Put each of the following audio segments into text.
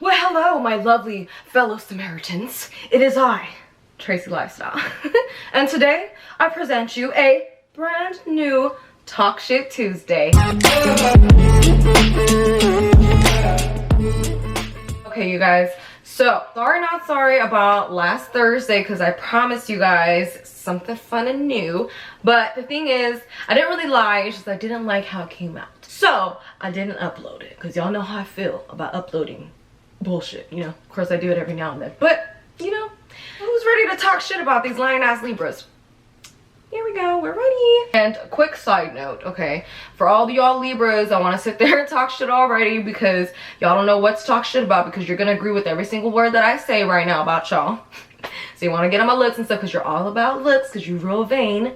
Well, hello, my lovely fellow Samaritans. It is I, Tracy Lifestyle. And today, I present you a brand new Talk Shit Tuesday. Okay, you guys. So, sorry not sorry about last Thursday because I promised you guys something fun and new. But the thing is, I didn't really lie, it's just I didn't like how it came out. So, I didn't upload it because y'all know how I feel about uploading bullshit, you know. Of course I do it every now and then, but you know, who's ready to talk shit about these lying ass Libras? Here we go, we're ready. And a quick side note, okay, for all y'all Libras, I want to sit there and talk shit already because y'all don't know what to talk shit about because you're gonna agree with every single word that I say right now about y'all. So you want to get on my looks and stuff because you're all about looks because you're real vain.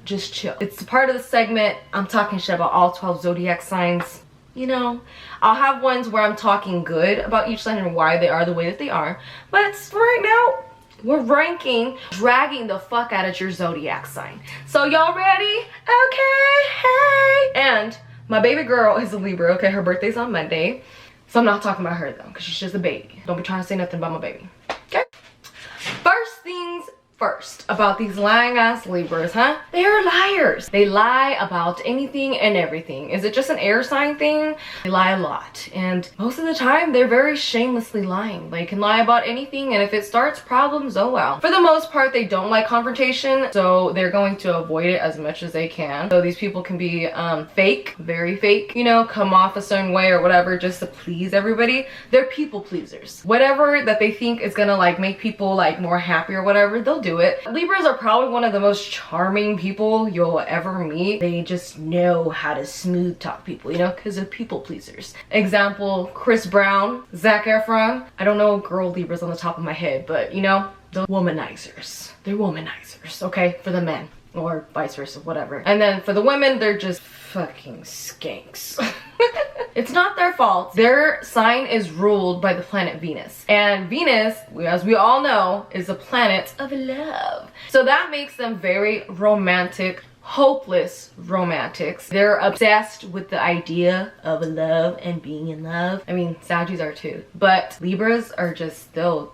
Just chill. It's part of the segment. I'm talking shit about all 12 zodiac signs. You know, I'll have ones where I'm talking good about each sign and why they are the way that they are. But for right now, we're ranking, dragging the fuck out of your zodiac sign. So y'all ready? Okay, hey. And my baby girl is a Libra, okay? Her birthday's on Monday. So I'm not talking about her though, because she's just a baby. Don't be trying to say nothing about my baby, okay? First things first about these lying ass Libras, huh? They are liars. They lie about anything and everything. Is it just an air sign thing? They lie a lot, and most of the time they're very shamelessly lying. They can lie about anything, and if it starts problems, oh well. For the most part, they don't like confrontation, so they're going to avoid it as much as they can. So these people can be fake, very fake, you know, come off a certain way or whatever just to please everybody. They're people pleasers. Whatever that they think is gonna like make people like more happy or whatever, they'll do it. Libras are probably one of the most charming people you'll ever meet. They just know how to smooth talk people, you know, because they're people pleasers. Example, Chris Brown, Zac Efron. I don't know girl Libras on the top of my head, but you know, the womanizers. They're womanizers, okay, for the men. Or vice versa, whatever. And then for the women, they're just fucking skanks. It's not their fault. Their sign is ruled by the planet Venus. And Venus, as we all know, is a planet of love. So that makes them very romantic, hopeless romantics. They're obsessed with the idea of love and being in love. I mean, Saggies are too. But Libras are just still,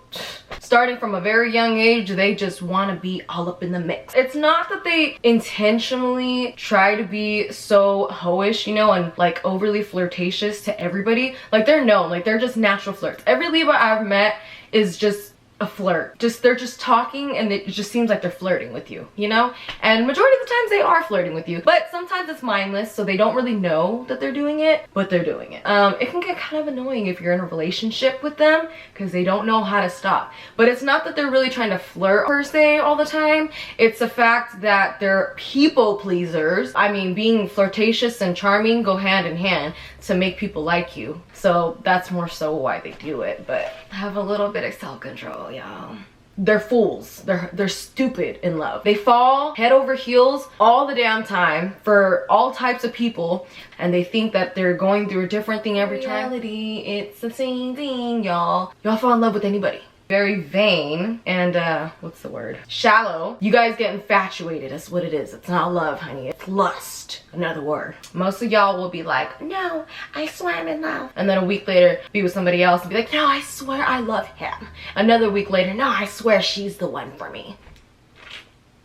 starting from a very young age, they just want to be all up in the mix. It's not that they intentionally try to be so hoish, you know, and like overly flirtatious to everybody. Like they're known, like they're just natural flirts. Every Libra I've met is just a flirt. They're just talking and it just seems like they're flirting with you, you know? And majority of the times they are flirting with you, but sometimes it's mindless, so they don't really know that they're doing it, but they're doing it. It can get kind of annoying if you're in a relationship with them because they don't know how to stop. But it's not that they're really trying to flirt per se all the time. It's the fact that they're people pleasers. I mean, being flirtatious and charming go hand in hand to make people like you. So that's more so why they do it, but have a little bit of self-control, y'all. They're fools. They're stupid in love. They fall head over heels all the damn time for all types of people, and they think that they're going through a different thing every time. Reality, it's the same thing, y'all. Y'all fall in love with anybody. Very vain and what's the word? Shallow. You guys get infatuated. That's what it is. It's not love, honey. It's lust. Another word. Most of y'all will be like, no, I swear I'm in love. And then a week later, be with somebody else and be like, no, I swear I love him. Another week later, no, I swear she's the one for me.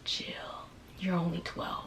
Chill. You're only 12.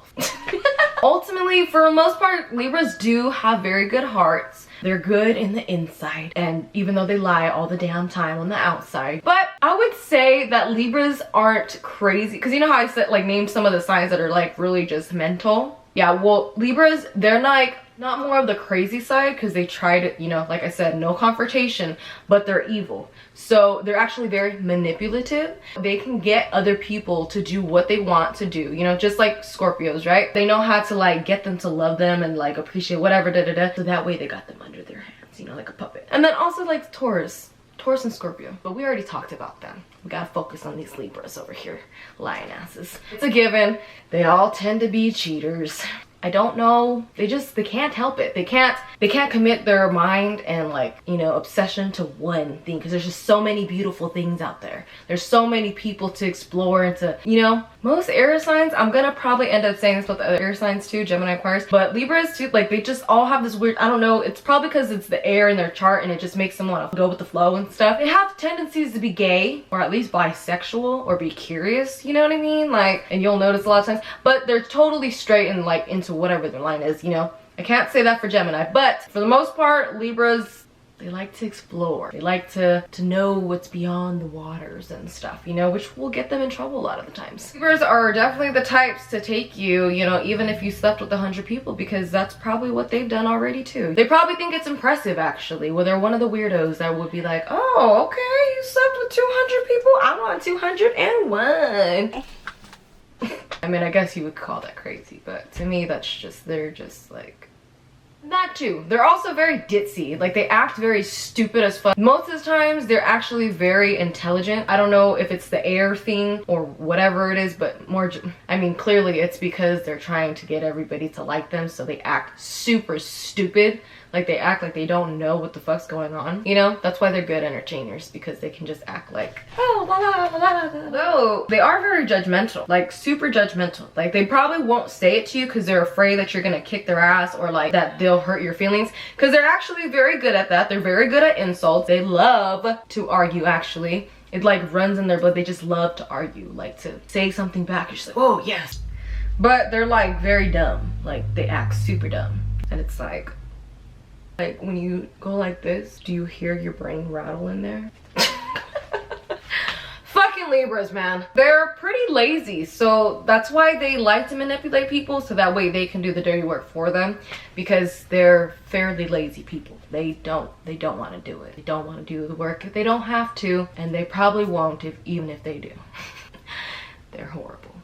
Ultimately, for the most part, Libras do have very good hearts. They're good in the inside, and even though they lie all the damn time on the outside. But I would say that Libras aren't crazy, because you know how I said, like, named some of the signs that are like really just mental? Yeah, well, Libras, they're like not more of the crazy side because they try to, you know, like I said, no confrontation, but they're evil. So they're actually very manipulative. They can get other people to do what they want to do, you know, just like Scorpios, right? They know how to like get them to love them and like appreciate whatever, so that way they got them under their hands, you know, like a puppet. And then also like Taurus and Scorpio, but we already talked about them. We gotta focus on these Libras over here, lying asses. It's a given. They all tend to be cheaters. I don't know. They can't help it. They can't commit their mind and like, you know, obsession to one thing, because there's just so many beautiful things out there. There's so many people to explore and to, you know, most air signs, I'm gonna probably end up saying this about the other air signs too, Gemini, Aquarius, but Libras too, like they just all have this weird, I don't know, it's probably because it's the air in their chart and it just makes them want to go with the flow and stuff. They have tendencies to be gay or at least bisexual or be curious, you know what I mean? Like, and you'll notice a lot of times, but they're totally straight and like into whatever their line is, you know? I can't say that for Gemini, but for the most part, Libras, they like to explore. They like to know what's beyond the waters and stuff, you know, which will get them in trouble a lot of the times. Libras are definitely the types to take you, you know, even if you slept with 100 people, because that's probably what they've done already too. They probably think it's impressive actually, where they're one of the weirdos that would be like, oh, okay, you slept with 200 people? I want 201. I mean, I guess you would call that crazy, but to me, that's just, they're just like, that too. They're also very ditzy. Like, they act very stupid as fuck. Most of the times, they're actually very intelligent. I don't know if it's the air thing or whatever it is, but more, I mean, clearly it's because they're trying to get everybody to like them, so they act super stupid. Like, they act like they don't know what the fuck's going on, you know? That's why they're good entertainers, because they can just act like, oh, la la la la la. Though, they are very judgmental, like super judgmental. Like, they probably won't say it to you because they're afraid that you're gonna kick their ass or like that they'll hurt your feelings, because they're actually very good at that. They're very good at insults. They love to argue, actually. It like runs in their blood. They just love to argue, like to say something back. You're just like, oh, yes. But they're like very dumb. Like, they act super dumb. And it's like when you go like this, do you hear your brain rattle in there? Fucking Libras, man. They're pretty lazy, so that's why they like to manipulate people, so that way they can do the dirty work for them, because they're fairly lazy people. They don't want to do it. They don't want to do the work if they don't have to, and they probably won't even if they do. They're horrible.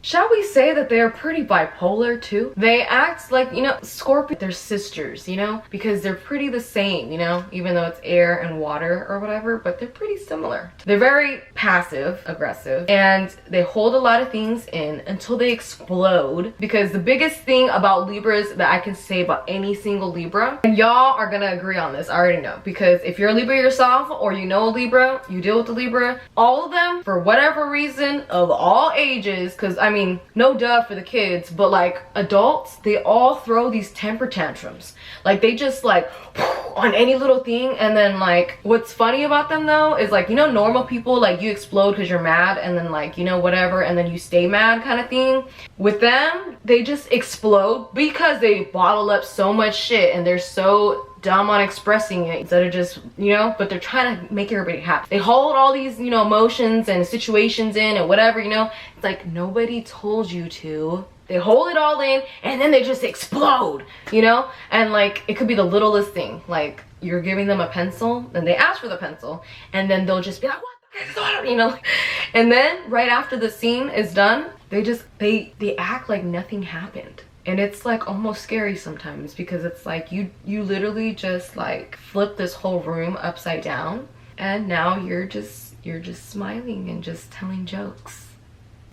Shall we say that they're pretty bipolar too? They act like, you know, Scorpio, they're sisters, you know, because they're pretty the same, you know, even though it's air and water or whatever, but they're pretty similar. They're very passive aggressive, and they hold a lot of things in until they explode, because the biggest thing about Libras that I can say about any single Libra, and y'all are gonna agree on this, I already know, because if you're a Libra yourself or you know a Libra, you deal with a Libra, all of them, for whatever reason, of all ages, because I mean, no duh for the kids, but like adults, they all throw these temper tantrums. Like, they just like on any little thing. And then like, what's funny about them though is like, you know, normal people, like you explode because you're mad, and then like, you know, whatever, and then you stay mad kind of thing. With them, they just explode because they bottle up so much shit and they're so dumb on expressing it, instead of just, you know, but they're trying to make everybody happy. They hold all these, you know, emotions and situations in and whatever, you know. It's like, nobody told you to. They hold it all in and then they just explode, you know. And like, it could be the littlest thing, like you're giving them a pencil and they ask for the pencil, and then they'll just be like, what, you know. And then right after the scene is done, they just they act like nothing happened. And it's like almost scary sometimes, because it's like you literally just like flip this whole room upside down, and now you're just smiling and just telling jokes.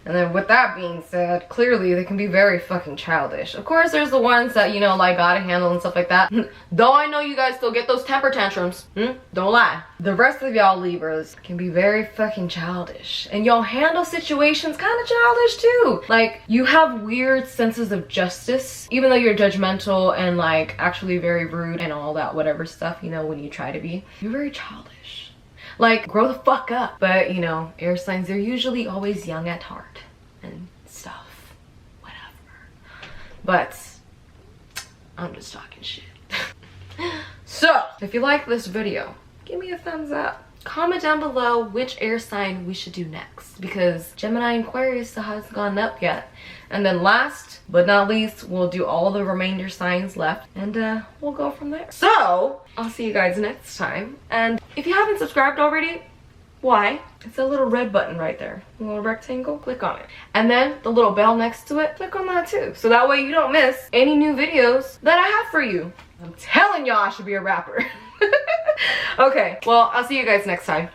And then with that being said, clearly they can be very fucking childish. Of course, there's the ones that, you know, like got a handle and stuff like that. Though I know you guys still get those temper tantrums. Don't lie. The rest of y'all Libras can be very fucking childish. And y'all handle situations kind of childish too. Like, you have weird senses of justice. Even though you're judgmental and like actually very rude and all that whatever stuff, you know, when you try to be. You're very childish. Like, grow the fuck up. But, you know, air signs, they're usually always young at heart and stuff. Whatever. But I'm just talking shit. So, if you like this video, give me a thumbs up. Comment down below which air sign we should do next, because Gemini and Aquarius still hasn't gone up yet. And then last but not least, we'll do all the remainder signs left, and we'll go from there. So I'll see you guys next time. And if you haven't subscribed already, why? It's a little red button right there, a little rectangle, click on it. And then the little bell next to it, click on that too, so that way you don't miss any new videos that I have for you. I'm telling y'all I should be a rapper. Okay, well, I'll see you guys next time.